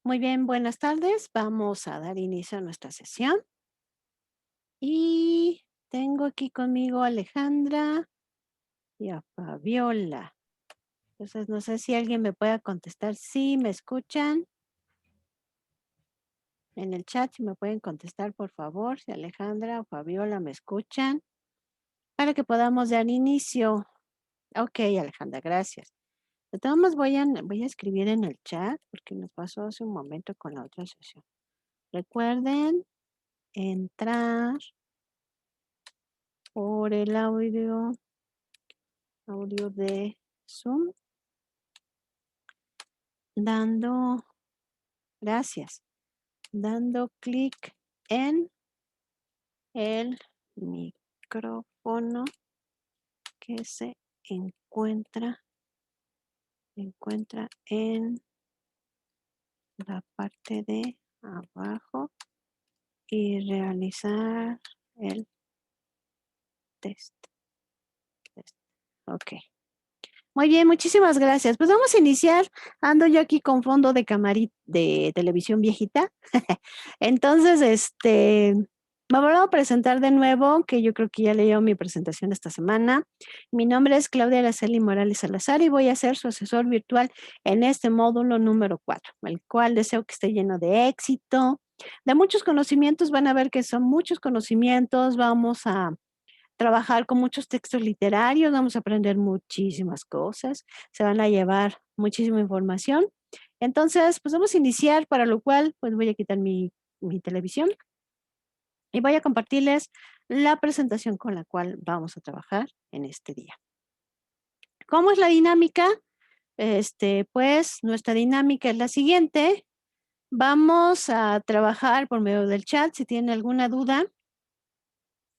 Muy bien, buenas tardes. Vamos a dar inicio a nuestra sesión. Y tengo aquí conmigo a Alejandra y a Fabiola. Entonces, no sé si alguien me pueda contestar. Sí, ¿me escuchan? En el chat, si me pueden contestar, por favor, si Alejandra o Fabiola me escuchan, para que podamos dar inicio. Ok, Alejandra, gracias. De todas maneras, voy a escribir en el chat, porque nos pasó hace un momento con la otra sesión. Recuerden entrar por el audio de Zoom, dando, gracias, dando clic en el micrófono que se encuentra en la parte de abajo y realizar el test. Ok. Muy bien, muchísimas gracias. Pues vamos a iniciar. Ando yo aquí con fondo de camarita de televisión viejita. Entonces, me voy a presentar de nuevo, que yo creo que ya leí mi presentación esta semana. Mi nombre es Claudia Araceli Morales Salazar y voy a ser su asesor virtual en este módulo número 4, el cual deseo que esté lleno de éxito, de muchos conocimientos. Van a ver que son muchos conocimientos. Vamos a trabajar con muchos textos literarios, vamos a aprender muchísimas cosas, se van a llevar muchísima información. Entonces, pues vamos a iniciar, para lo cual, pues voy a quitar mi televisión y voy a compartirles la presentación con la cual vamos a trabajar en este día. ¿Cómo es la dinámica? Pues nuestra dinámica es la siguiente. Vamos a trabajar por medio del chat. Si tienen alguna duda,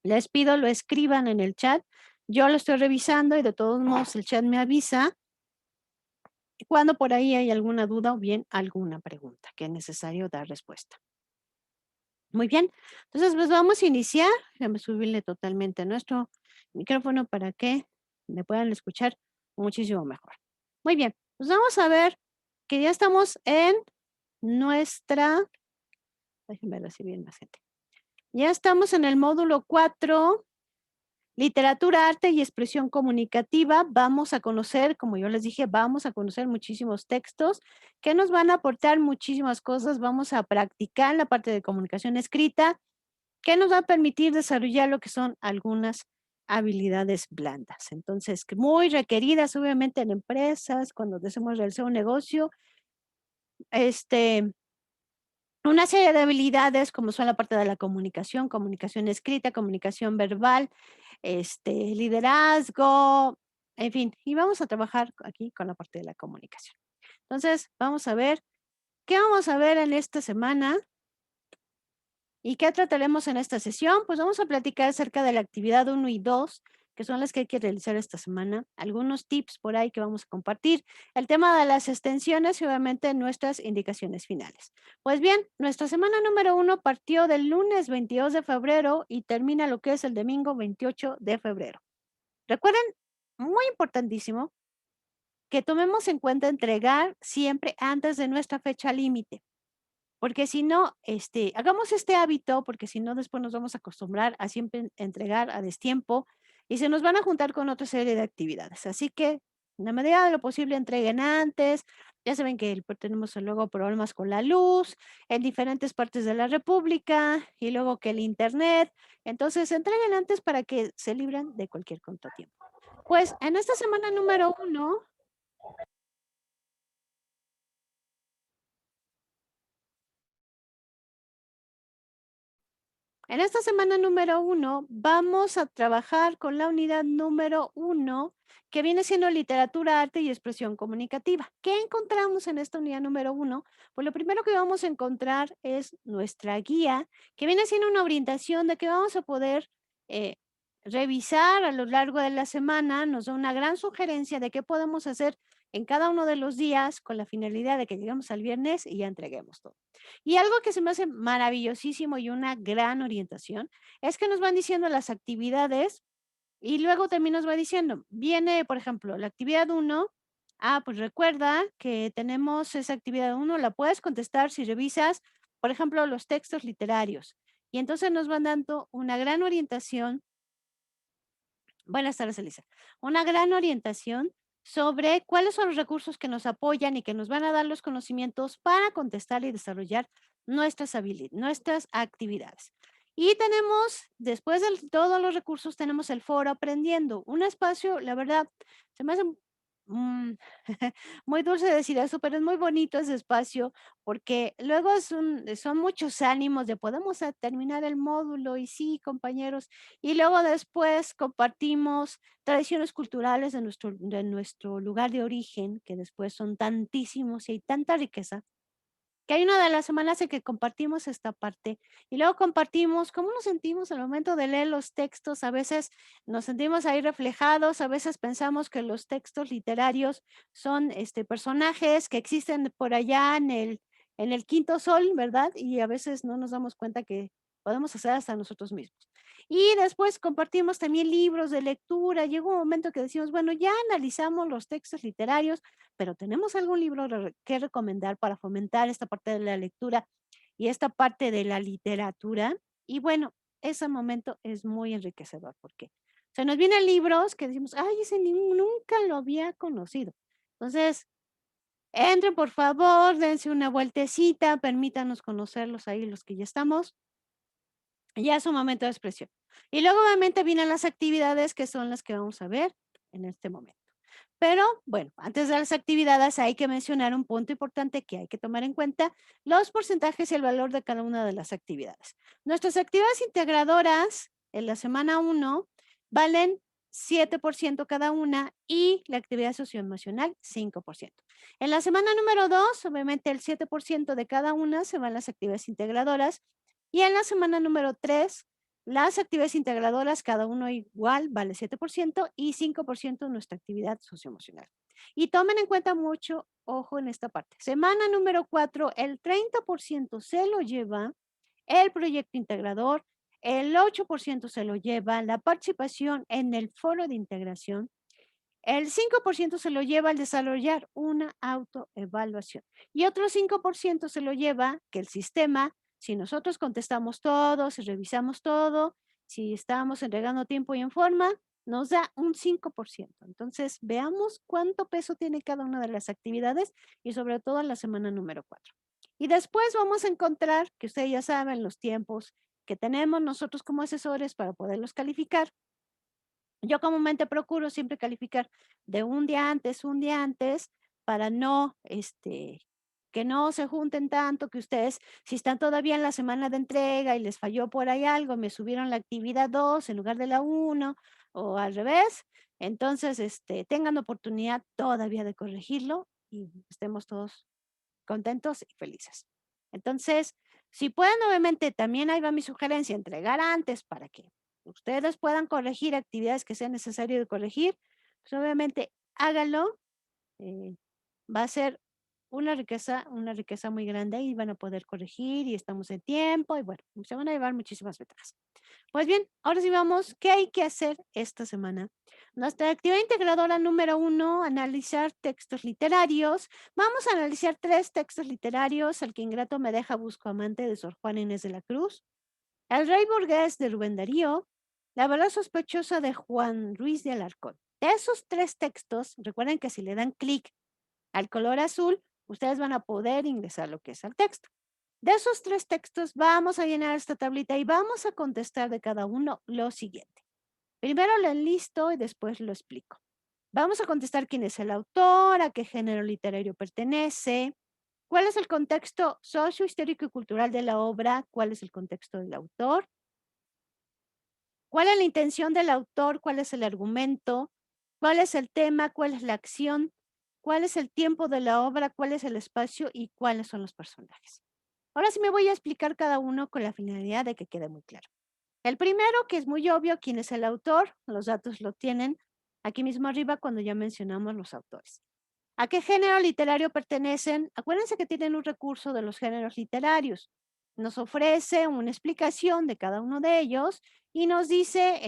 les pido lo escriban en el chat. Yo lo estoy revisando y de todos modos el chat me avisa cuando por ahí hay alguna duda o bien alguna pregunta que es necesario dar respuesta. Muy bien, entonces pues vamos a iniciar. Déjame subirle totalmente a nuestro micrófono para que me puedan escuchar muchísimo mejor. Muy bien, pues vamos a ver que ya estamos en nuestra, déjenme recibir más gente. Ya estamos en el módulo 4. Literatura, arte y expresión comunicativa. Vamos a conocer, como yo les dije, vamos a conocer muchísimos textos que nos van a aportar muchísimas cosas. Vamos a practicar la parte de comunicación escrita, que nos va a permitir desarrollar lo que son algunas habilidades blandas. Entonces, que muy requeridas obviamente en empresas, cuando deseamos realizar un negocio. Una serie de habilidades como son la parte de la comunicación escrita, comunicación verbal, liderazgo, en fin, y vamos a trabajar aquí con la parte de la comunicación. Entonces, vamos a ver qué vamos a ver en esta semana y qué trataremos en esta sesión. Pues vamos a platicar acerca de la actividad 1 y 2, que son las que hay que realizar esta semana. Algunos tips por ahí que vamos a compartir. El tema de las extensiones y obviamente nuestras indicaciones finales. Pues bien, nuestra semana número 1 partió del lunes 22 de febrero y termina lo que es el domingo 28 de febrero. Recuerden, muy importantísimo, que tomemos en cuenta entregar siempre antes de nuestra fecha límite. Porque si no, hagamos este hábito, porque si no, después nos vamos a acostumbrar a siempre entregar a destiempo y se nos van a juntar con otra serie de actividades. Así que, en la medida de lo posible, entreguen antes. Ya saben que tenemos luego problemas con la luz en diferentes partes de la República y luego que el internet. Entonces, entreguen antes para que se libren de cualquier contratiempo. Pues en esta semana número 1, en esta semana número 1 vamos a trabajar con la unidad número 1, que viene siendo literatura, arte y expresión comunicativa. ¿Qué encontramos en esta unidad número 1? Pues lo primero que vamos a encontrar es nuestra guía, que viene siendo una orientación de que vamos a poder revisar a lo largo de la semana. Nos da una gran sugerencia de qué podemos hacer en cada uno de los días con la finalidad de que lleguemos al viernes y ya entreguemos todo. Y algo que se me hace maravillosísimo y una gran orientación es que nos van diciendo las actividades y luego también nos va diciendo, viene, por ejemplo, la actividad 1 Pues recuerda que tenemos esa actividad uno, la puedes contestar si revisas, por ejemplo, los textos literarios. Y entonces nos van dando una gran orientación. Buenas tardes, Elisa. Una gran orientación sobre cuáles son los recursos que nos apoyan y que nos van a dar los conocimientos para contestar y desarrollar nuestras actividades. Y tenemos, después de todos los recursos, tenemos el foro aprendiendo, un espacio, la verdad, se me hace mm, muy dulce decir eso, pero es muy bonito ese espacio porque luego son muchos ánimos de podemos terminar el módulo y sí, compañeros, y luego después compartimos tradiciones culturales de nuestro lugar de origen, que después son tantísimos y hay tanta riqueza, que hay una de las semanas en que compartimos esta parte y luego compartimos cómo nos sentimos al momento de leer los textos. A veces nos sentimos ahí reflejados, a veces pensamos que los textos literarios son personajes que existen por allá en el quinto sol, ¿verdad? Y a veces no nos damos cuenta que podemos hacer hasta nosotros mismos. Y después compartimos también libros de lectura. Llega un momento que decimos, bueno, ya analizamos los textos literarios, pero tenemos algún libro que recomendar para fomentar esta parte de la lectura y esta parte de la literatura. Y bueno, ese momento es muy enriquecedor porque se nos vienen libros que decimos, ay, ese libro nunca lo había conocido. Entonces, entren por favor, dense una vueltecita, permítanos conocerlos ahí los que ya estamos. Ya es un momento de expresión. Y luego obviamente vienen las actividades que son las que vamos a ver en este momento. Pero bueno, antes de las actividades hay que mencionar un punto importante que hay que tomar en cuenta, los porcentajes y el valor de cada una de las actividades. Nuestras actividades integradoras en la semana 1 valen 7% cada una y la actividad socioemocional 5%. En la semana número 2, obviamente el 7% de cada una se van las actividades integradoras y en la semana número 3 las actividades integradoras, cada uno igual, vale 7% y 5% nuestra actividad socioemocional. Y tomen en cuenta mucho, ojo en esta parte. Semana número 4, el 30% se lo lleva el proyecto integrador, el 8% se lo lleva la participación en el foro de integración, el 5% se lo lleva al desarrollar una autoevaluación y otro 5% se lo lleva que el sistema, si nosotros contestamos todo, si revisamos todo, si estamos entregando tiempo y en forma, nos da un 5%. Entonces, veamos cuánto peso tiene cada una de las actividades y sobre todo en la semana número 4. Y después vamos a encontrar, que ustedes ya saben, los tiempos que tenemos nosotros como asesores para poderlos calificar. Yo comúnmente procuro siempre calificar de un día antes, para no, que no se junten tanto, que ustedes, si están todavía en la semana de entrega y les falló por ahí algo, me subieron la actividad 2 en lugar de la uno o al revés, entonces, tengan oportunidad todavía de corregirlo y estemos todos contentos y felices. Entonces, si pueden, obviamente, también ahí va mi sugerencia, entregar antes para que ustedes puedan corregir actividades que sea necesario de corregir, pues obviamente háganlo, eh, va a ser una riqueza muy grande y van a poder corregir y estamos en tiempo y bueno, se van a llevar muchísimas ventajas. Pues bien, ahora sí vamos, ¿qué hay que hacer esta semana? Nuestra actividad integradora número 1, analizar textos literarios. Vamos a analizar 3 textos literarios, El que ingrato me deja busco amante de Sor Juana Inés de la Cruz, El rey burgués de Rubén Darío, La verdad sospechosa de Juan Ruiz de Alarcón. De esos 3 textos, recuerden que si le dan clic al color azul, ustedes van a poder ingresar lo que es al texto. De esos 3 textos, vamos a llenar esta tablita y vamos a contestar de cada uno lo siguiente. Primero lo enlisto y después lo explico. Vamos a contestar quién es el autor, a qué género literario pertenece, cuál es el contexto socio-histórico y cultural de la obra, cuál es el contexto del autor, cuál es la intención del autor, cuál es el argumento, cuál es el tema, cuál es la acción, cuál es el tiempo de la obra, cuál es el espacio y cuáles son los personajes. Ahora sí me voy a explicar cada uno con la finalidad de que quede muy claro. El primero, que es muy obvio, quién es el autor, los datos lo tienen aquí mismo arriba cuando ya mencionamos los autores. ¿A qué género literario pertenecen? Acuérdense que tienen un recurso de los géneros literarios. Nos ofrece una explicación de cada uno de ellos y nos dice,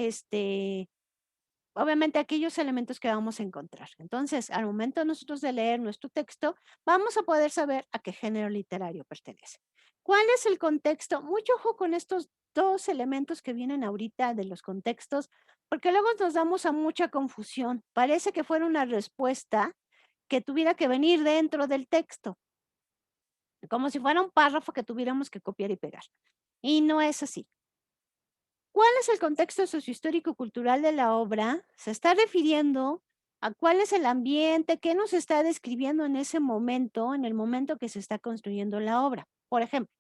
obviamente aquellos elementos que vamos a encontrar. Entonces, al momento nosotros de leer nuestro texto, vamos a poder saber a qué género literario pertenece. ¿Cuál es el contexto? Mucho ojo con estos dos elementos que vienen ahorita de los contextos, porque luego nos damos a mucha confusión. Parece que fuera una respuesta que tuviera que venir dentro del texto, como si fuera un párrafo que tuviéramos que copiar y pegar. Y no es así. ¿Cuál es el contexto sociohistórico-cultural de la obra? Se está refiriendo a cuál es el ambiente, qué nos está describiendo en ese momento, en el momento que se está construyendo la obra. Por ejemplo,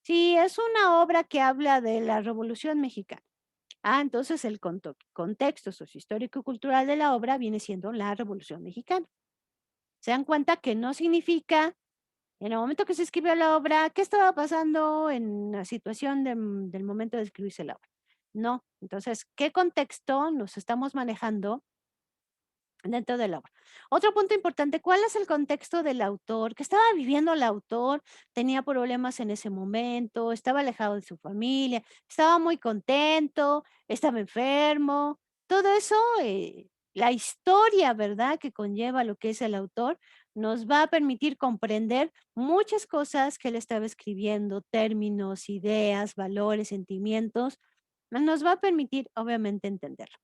si es una obra que habla de la Revolución Mexicana, entonces el contexto sociohistórico-cultural de la obra viene siendo la Revolución Mexicana. Se dan cuenta que no significa, en el momento que se escribió la obra, qué estaba pasando en la situación del momento de escribirse la obra. No. Entonces, ¿qué contexto nos estamos manejando dentro de la obra? Otro punto importante, ¿cuál es el contexto del autor? ¿Qué estaba viviendo el autor? ¿Tenía problemas en ese momento? ¿Estaba alejado de su familia? ¿Estaba muy contento? ¿Estaba enfermo? Todo eso, la historia, ¿verdad?, que conlleva lo que es el autor, nos va a permitir comprender muchas cosas que él estaba escribiendo, términos, ideas, valores, sentimientos, nos va a permitir, obviamente, entenderlo.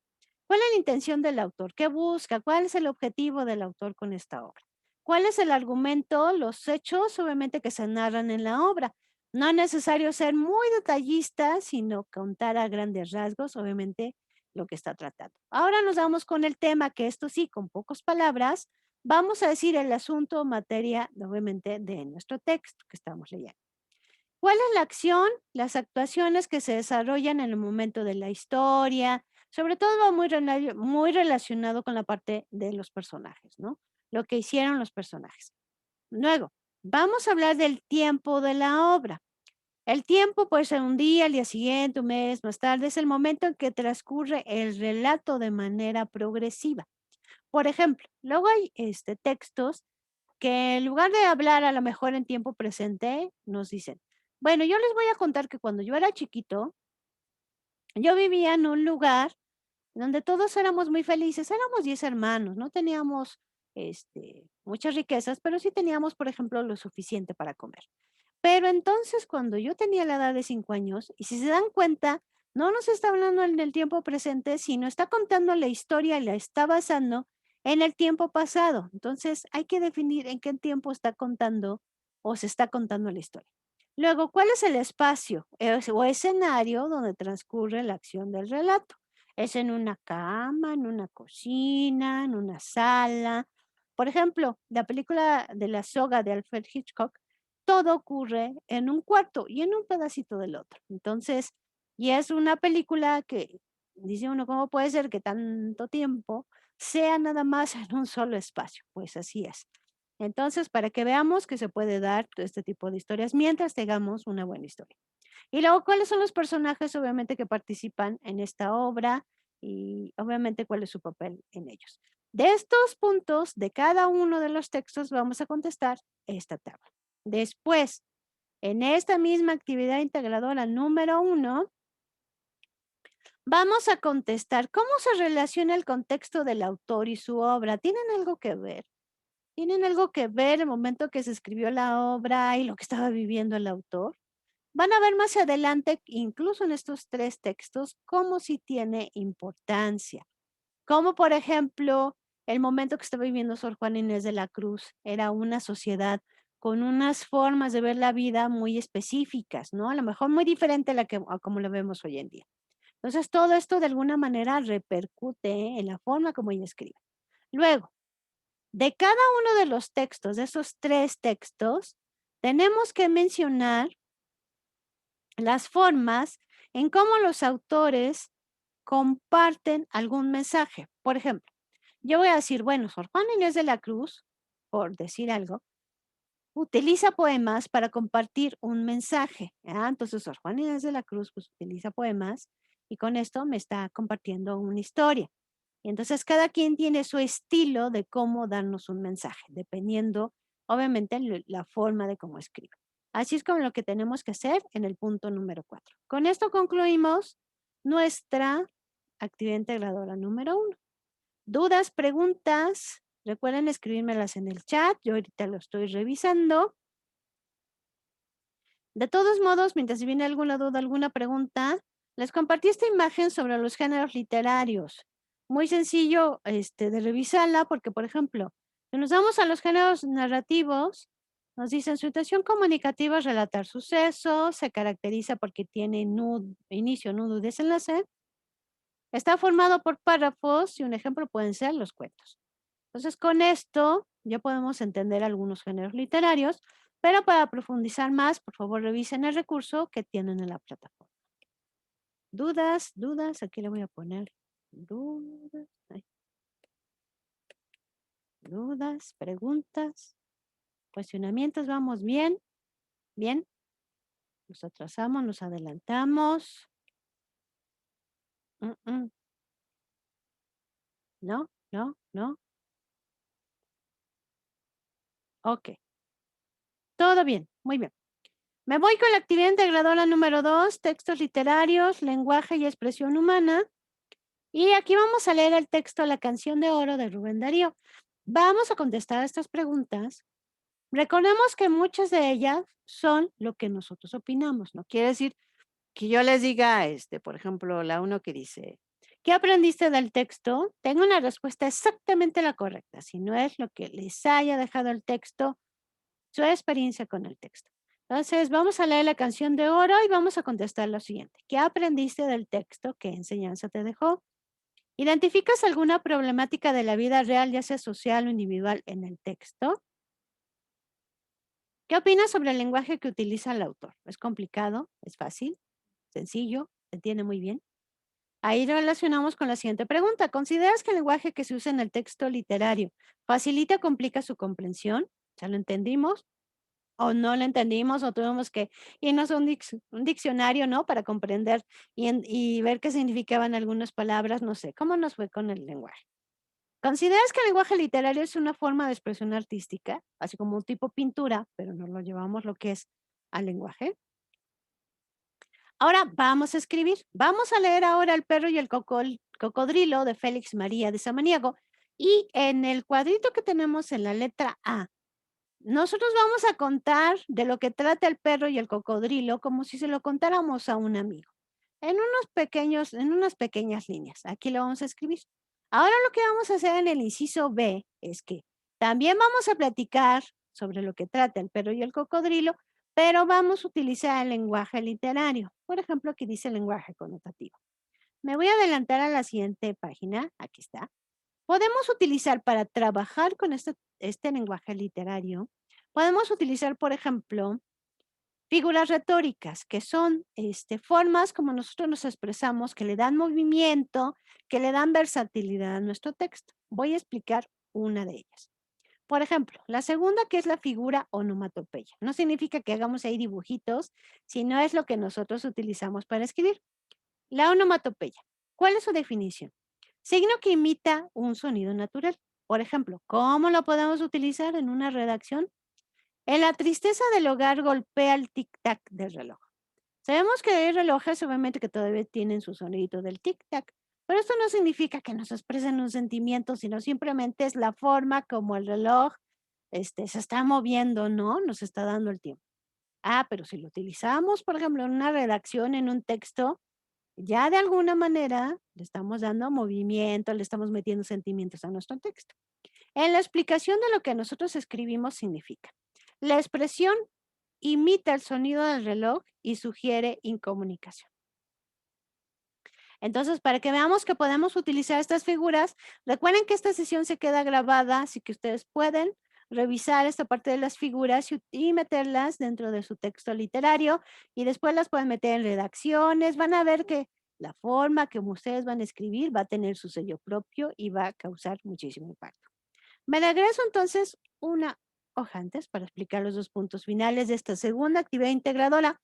¿Cuál es la intención del autor? ¿Qué busca? ¿Cuál es el objetivo del autor con esta obra? ¿Cuál es el argumento? Los hechos, obviamente, que se narran en la obra. No es necesario ser muy detallista, sino contar a grandes rasgos, obviamente, lo que está tratando. Ahora nos vamos con el tema, que esto sí, con pocas palabras, vamos a decir el asunto, materia, obviamente, de nuestro texto que estamos leyendo. ¿Cuál es la acción? Las actuaciones que se desarrollan en el momento de la historia, sobre todo va muy relacionado con la parte de los personajes, ¿no? Lo que hicieron los personajes. Luego, vamos a hablar del tiempo de la obra. El tiempo puede ser un día, el día siguiente, un mes, más tarde, es el momento en que transcurre el relato de manera progresiva. Por ejemplo, luego hay textos que en lugar de hablar a lo mejor en tiempo presente, nos dicen, bueno, yo les voy a contar que cuando yo era chiquito, yo vivía en un lugar donde todos éramos muy felices, éramos 10 hermanos, no teníamos muchas riquezas, pero sí teníamos, por ejemplo, lo suficiente para comer. Pero entonces, cuando yo tenía la edad de 5 años, y si se dan cuenta, no nos está hablando en el tiempo presente, sino está contando la historia y la está basando en el tiempo pasado. Entonces, hay que definir en qué tiempo está contando o se está contando la historia. Luego, ¿cuál es el espacio o escenario donde transcurre la acción del relato? ¿Es en una cama, en una cocina, en una sala? Por ejemplo, la película de La soga de Alfred Hitchcock, todo ocurre en un cuarto y en un pedacito del otro. Entonces, y es una película que dice uno, ¿cómo puede ser que tanto tiempo sea nada más en un solo espacio? Pues así es. Entonces, para que veamos que se puede dar todo este tipo de historias mientras tengamos una buena historia. Y luego, ¿cuáles son los personajes, obviamente, que participan en esta obra? Y obviamente, ¿cuál es su papel en ellos? De estos puntos, de cada uno de los textos, vamos a contestar esta tabla. Después, en esta misma actividad integradora número 1, vamos a contestar cómo se relaciona el contexto del autor y su obra. ¿Tienen algo que ver? ¿Tienen algo que ver el momento que se escribió la obra y lo que estaba viviendo el autor? Van a ver más adelante, incluso en estos 3 textos, cómo sí tiene importancia. Como por ejemplo, el momento que estaba viviendo Sor Juana Inés de la Cruz, era una sociedad con unas formas de ver la vida muy específicas, ¿no? A lo mejor muy diferente a como la vemos hoy en día. Entonces, todo esto de alguna manera repercute en la forma como ella escribe. Luego, de cada uno de los textos, de esos 3 textos, tenemos que mencionar las formas en cómo los autores comparten algún mensaje. Por ejemplo, yo voy a decir, bueno, Sor Juana Inés de la Cruz, por decir algo, utiliza poemas para compartir un mensaje. Entonces, Sor Juana Inés de la Cruz pues, utiliza poemas y con esto me está compartiendo una historia. Y entonces cada quien tiene su estilo de cómo darnos un mensaje, dependiendo, obviamente, la forma de cómo escribe. Así es como lo que tenemos que hacer en el punto número 4. Con esto concluimos nuestra actividad integradora número 1. Dudas, preguntas, recuerden escribírmelas en el chat, yo ahorita lo estoy revisando. De todos modos, mientras viene alguna duda, alguna pregunta, les compartí esta imagen sobre los géneros literarios. Muy sencillo de revisarla porque, por ejemplo, si nos vamos a los géneros narrativos, nos dicen su intención comunicativa es relatar sucesos, se caracteriza porque tiene inicio, nudo y desenlace. Está formado por párrafos y un ejemplo pueden ser los cuentos. Entonces, con esto ya podemos entender algunos géneros literarios, pero para profundizar más, por favor, revisen el recurso que tienen en la plataforma. Dudas, dudas, aquí le voy a poner dudas, dudas, preguntas, cuestionamientos, vamos bien, bien. Nos atrasamos, nos adelantamos. No, no, no. Ok. Todo bien, muy bien. Me voy con la actividad integradora número 2, textos literarios, lenguaje y expresión humana. Y aquí vamos a leer el texto La canción de oro de Rubén Darío. Vamos a contestar estas preguntas. Recordemos que muchas de ellas son lo que nosotros opinamos, no quiere decir que yo les diga, por ejemplo, la uno que dice, ¿qué aprendiste del texto? Tengo una respuesta exactamente la correcta, si no es lo que les haya dejado el texto, su experiencia con el texto. Entonces, vamos a leer la canción de oro y vamos a contestar lo siguiente. ¿Qué aprendiste del texto? ¿Qué enseñanza te dejó? ¿Identificas alguna problemática de la vida real, ya sea social o individual, en el texto? ¿Qué opinas sobre el lenguaje que utiliza el autor? ¿Es complicado? ¿Es fácil? ¿Sencillo? ¿Se entiende muy bien? Ahí relacionamos con la siguiente pregunta. ¿Consideras que el lenguaje que se usa en el texto literario facilita o complica su comprensión? ¿Ya lo entendimos? ¿O no lo entendimos? ¿O tuvimos que irnos a un diccionario, ¿no? Para comprender y ver qué significaban algunas palabras, no sé. ¿Cómo nos fue con el lenguaje? ¿Consideras que el lenguaje literario es una forma de expresión artística, así como un tipo pintura, pero no lo llevamos lo que es al lenguaje? Ahora vamos a escribir. Vamos a leer ahora El perro y el cocodrilo de Félix María de Samaniego. Y en el cuadrito que tenemos en la letra A, nosotros vamos a contar de lo que trata el perro y el cocodrilo como si se lo contáramos a un amigo. En unas pequeñas líneas. Aquí lo vamos a escribir. Ahora lo que vamos a hacer en el inciso B es que también vamos a platicar sobre lo que trata el perro y el cocodrilo, pero vamos a utilizar el lenguaje literario. Por ejemplo, aquí dice lenguaje connotativo. Me voy a adelantar a la siguiente página. Aquí está. Podemos utilizar para trabajar con este lenguaje literario, podemos utilizar, por ejemplo, figuras retóricas, que son formas como nosotros nos expresamos, que le dan movimiento, que le dan versatilidad a nuestro texto. Voy a explicar una de ellas. Por ejemplo, la segunda, que es la figura onomatopeya. No significa que hagamos ahí dibujitos, sino es lo que nosotros utilizamos para escribir. La onomatopeya. ¿Cuál es su definición? Signo que imita un sonido natural. Por ejemplo, ¿cómo lo podemos utilizar en una redacción? En la tristeza del hogar golpea el tic-tac del reloj. Sabemos que hay relojes, obviamente, que todavía tienen su sonidito del tic-tac, pero esto no significa que nos expresen un sentimiento, sino simplemente es la forma como el reloj se está moviendo, ¿no? Nos está dando el tiempo. Pero si lo utilizamos, por ejemplo, en una redacción, en un texto, ya de alguna manera le estamos dando movimiento, le estamos metiendo sentimientos a nuestro texto. En la explicación de lo que nosotros escribimos significa, la expresión imita el sonido del reloj y sugiere incomunicación. Entonces, para que veamos que podemos utilizar estas figuras, recuerden que esta sesión se queda grabada, así que ustedes pueden revisar esta parte de las figuras y meterlas dentro de su texto literario y después las pueden meter en redacciones. Van a ver que la forma que ustedes van a escribir va a tener su sello propio y va a causar muchísimo impacto. Me regreso entonces una hoja antes para explicar los dos puntos finales de esta segunda actividad integradora.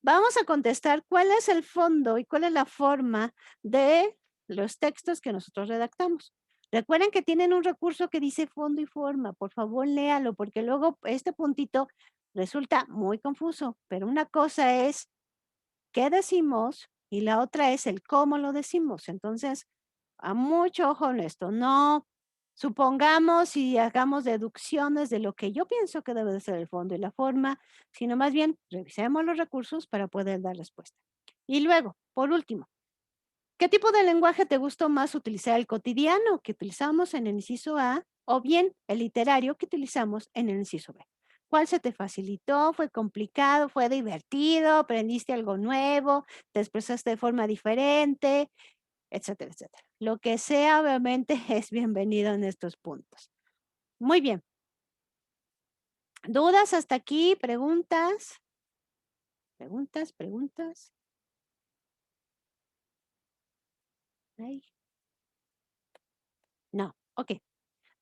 Vamos a contestar cuál es el fondo y cuál es la forma de los textos que nosotros redactamos. Recuerden que tienen un recurso que dice fondo y forma. Por favor, léalo porque luego este puntito resulta muy confuso. Pero una cosa es qué decimos y la otra es el cómo lo decimos. Entonces, a mucho ojo en esto, no supongamos y hagamos deducciones de lo que yo pienso que debe de ser el fondo y la forma, sino más bien revisemos los recursos para poder dar respuesta. Y luego, por último, ¿qué tipo de lenguaje te gustó más utilizar, el cotidiano que utilizamos en el inciso A o bien el literario que utilizamos en el inciso B? ¿Cuál se te facilitó? ¿Fue complicado? ¿Fue divertido? ¿Aprendiste algo nuevo? ¿Te expresaste de forma diferente? Etcétera, etcétera. Lo que sea, obviamente, es bienvenido en estos puntos. Muy bien. ¿Dudas hasta aquí? ¿Preguntas? ¿Preguntas? ¿Preguntas? Ay, no. Ok.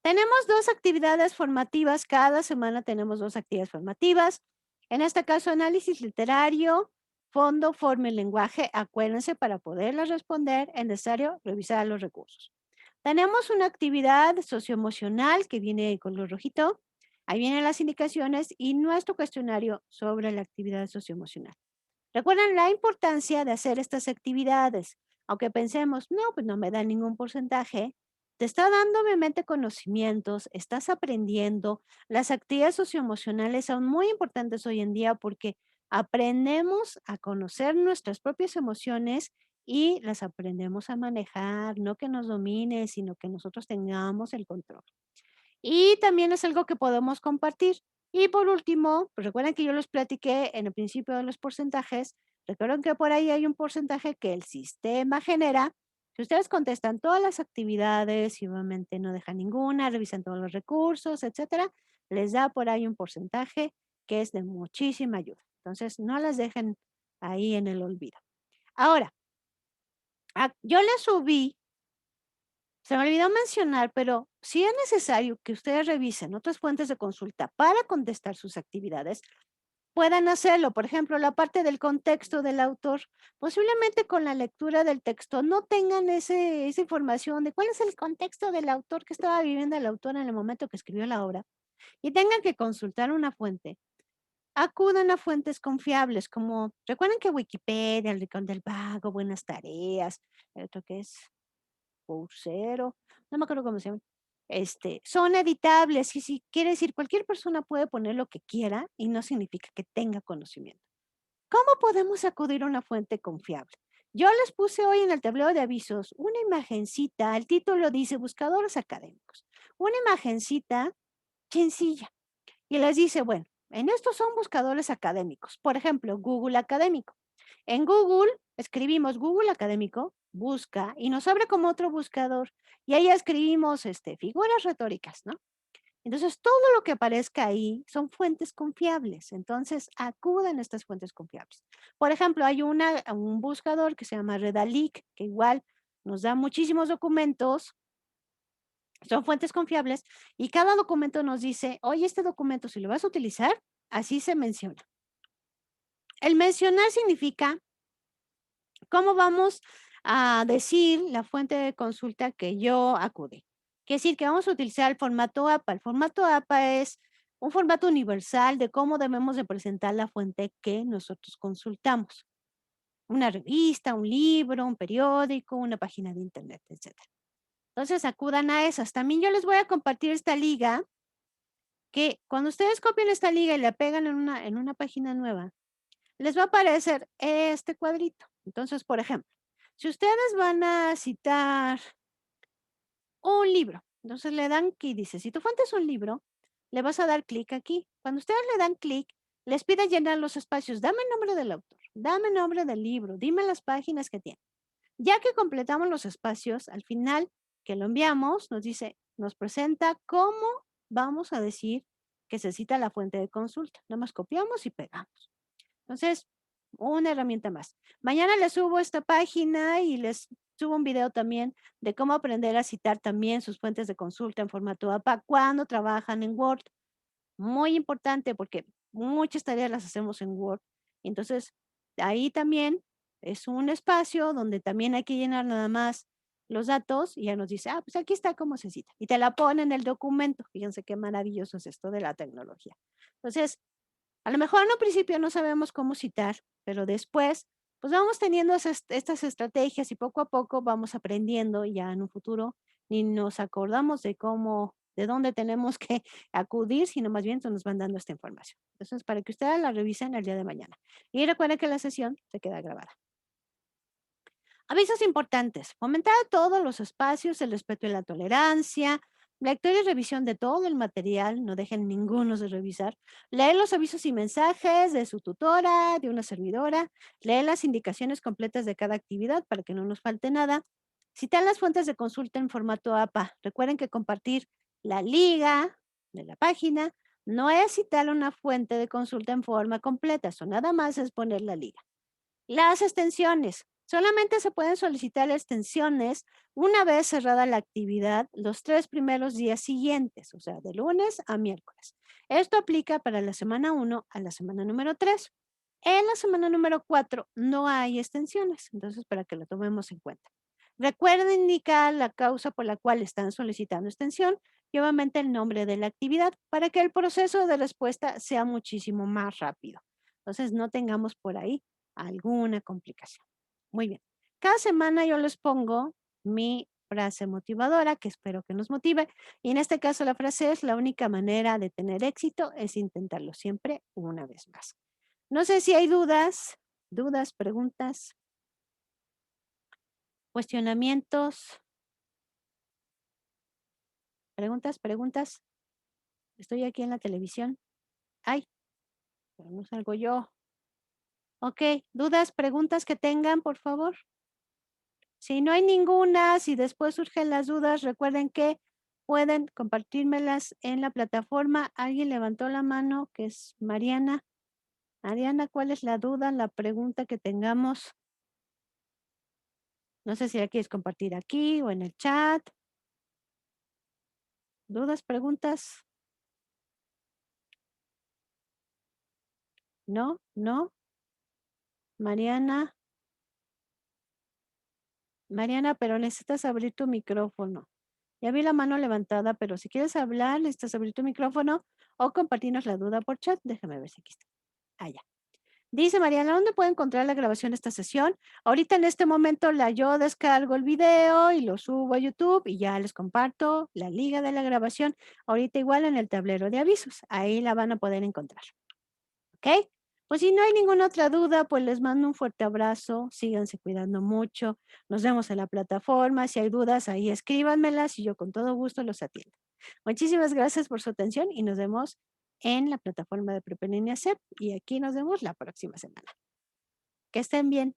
Tenemos 2 actividades formativas, cada semana tenemos 2 actividades formativas. En este caso, análisis literario, fondo, forma y lenguaje. Acuérdense, para poderlas responder es necesario revisar los recursos. Tenemos una actividad socioemocional que viene de color rojito. Ahí vienen las indicaciones y nuestro cuestionario sobre la actividad socioemocional. Recuerden la importancia de hacer estas actividades. Aunque pensemos, no, pues no me da ningún porcentaje, te está dando obviamente conocimientos, estás aprendiendo. Las actividades socioemocionales son muy importantes hoy en día porque aprendemos a conocer nuestras propias emociones y las aprendemos a manejar, no que nos domine, sino que nosotros tengamos el control. Y también es algo que podemos compartir. Y por último, pues recuerden que yo les platiqué en el principio de los porcentajes. Recuerden que por ahí hay un porcentaje que el sistema genera. Si ustedes contestan todas las actividades y obviamente no dejan ninguna, revisan todos los recursos, etcétera, les da por ahí un porcentaje que es de muchísima ayuda. Entonces, no las dejen ahí en el olvido. Ahora, yo les subí, se me olvidó mencionar, pero si es necesario que ustedes revisen otras fuentes de consulta para contestar sus actividades, puedan hacerlo. Por ejemplo, la parte del contexto del autor, posiblemente con la lectura del texto no tengan esa información de cuál es el contexto del autor que estaba viviendo el autor en el momento que escribió la obra y tengan que consultar una fuente. Acudan a fuentes confiables, como recuerden que Wikipedia, el Rincón del Vago, Buenas Tareas, el otro que es Coursero, no me acuerdo cómo se llama. Son editables y si quiere decir cualquier persona puede poner lo que quiera y no significa que tenga conocimiento. ¿Cómo podemos acudir a una fuente confiable? Yo les puse hoy en el tablero de avisos una imagencita, el título dice buscadores académicos, una imagencita sencilla y les dice, bueno, en estos son buscadores académicos, por ejemplo, Google Académico. En Google escribimos Google Académico, busca y nos abre como otro buscador y ahí escribimos figuras retóricas, ¿no? Entonces, todo lo que aparezca ahí son fuentes confiables. Entonces, acudan a estas fuentes confiables. Por ejemplo, hay un buscador que se llama Redalic, que igual nos da muchísimos documentos, son fuentes confiables, y cada documento nos dice, oye, este documento, si lo vas a utilizar, así se menciona. El mencionar significa cómo vamos a decir la fuente de consulta que yo acude. Quiere decir que vamos a utilizar el formato APA. El formato APA es un formato universal de cómo debemos de presentar la fuente que nosotros consultamos. Una revista, un libro, un periódico, una página de internet, etcétera. Entonces acudan a esas. También yo les voy a compartir esta liga que cuando ustedes copian esta liga y la pegan en una página nueva, les va a aparecer este cuadrito. Entonces, por ejemplo, si ustedes van a citar un libro, entonces le dan aquí, dice, si tu fuente es un libro, le vas a dar clic aquí. Cuando ustedes le dan clic, les pide llenar los espacios. Dame el nombre del autor, dame el nombre del libro, dime las páginas que tiene. Ya que completamos los espacios, al final que lo enviamos, nos dice, nos presenta cómo vamos a decir que se cita la fuente de consulta. Nada más copiamos y pegamos. Entonces, una herramienta más. Mañana les subo esta página y les subo un video también de cómo aprender a citar también sus fuentes de consulta en formato APA cuando trabajan en Word. Muy importante porque muchas tareas las hacemos en Word. Entonces, ahí también es un espacio donde también hay que llenar nada más los datos y ya nos dice, pues aquí está cómo se cita. Y te la pone en el documento. Fíjense qué maravilloso es esto de la tecnología. Entonces, a lo mejor en un principio no sabemos cómo citar, pero después pues vamos teniendo estas estrategias y poco a poco vamos aprendiendo y ya en un futuro ni nos acordamos de cómo, de dónde tenemos que acudir, sino más bien se nos van dando esta información. Entonces, para que ustedes la revisen el día de mañana. Y recuerden que la sesión se queda grabada. Avisos importantes. Fomentar todos los espacios, el respeto y la tolerancia. Lectura y revisión de todo el material, no dejen ninguno de revisar. Leer los avisos y mensajes de su tutora, de una servidora. Leer las indicaciones completas de cada actividad para que no nos falte nada. Citar las fuentes de consulta en formato APA. Recuerden que compartir la liga de la página no es citar una fuente de consulta en forma completa, eso nada más es poner la liga. Las extensiones. Solamente se pueden solicitar extensiones una vez cerrada la actividad los 3 primeros días siguientes, o sea, de lunes a miércoles. Esto aplica para la semana 1 a la semana número 3. En la semana número 4 no hay extensiones, entonces para que lo tomemos en cuenta. Recuerden indicar la causa por la cual están solicitando extensión y obviamente el nombre de la actividad para que el proceso de respuesta sea muchísimo más rápido. Entonces no tengamos por ahí alguna complicación. Muy bien. Cada semana yo les pongo mi frase motivadora, que espero que nos motive. Y en este caso la frase es: la única manera de tener éxito es intentarlo siempre una vez más. No sé si hay dudas, preguntas, cuestionamientos, preguntas. Estoy aquí en la televisión. Ay, pero no salgo yo. Ok, dudas, preguntas que tengan, por favor. Si no hay ninguna, si después surgen las dudas, recuerden que pueden compartírmelas en la plataforma. Alguien levantó la mano, que es Mariana. Mariana, ¿cuál es la duda, la pregunta que tengamos? No sé si la quieres compartir aquí o en el chat. ¿Dudas, preguntas? ¿No? ¿No? Mariana. Mariana, pero necesitas abrir tu micrófono. Ya vi la mano levantada, pero si quieres hablar, necesitas abrir tu micrófono o compartirnos la duda por chat. Déjame ver si aquí está. Allá. Dice Mariana: ¿dónde puedo encontrar la grabación de esta sesión? Ahorita en este momento yo descargo el video y lo subo a YouTube y ya les comparto la liga de la grabación. Ahorita igual en el tablero de avisos. Ahí la van a poder encontrar. ¿Ok? Pues si no hay ninguna otra duda, pues les mando un fuerte abrazo. Síganse cuidando mucho. Nos vemos en la plataforma. Si hay dudas, ahí escríbanmelas y yo con todo gusto los atiendo. Muchísimas gracias por su atención y nos vemos en la plataforma de Prepenenia CEP y aquí nos vemos la próxima semana. Que estén bien.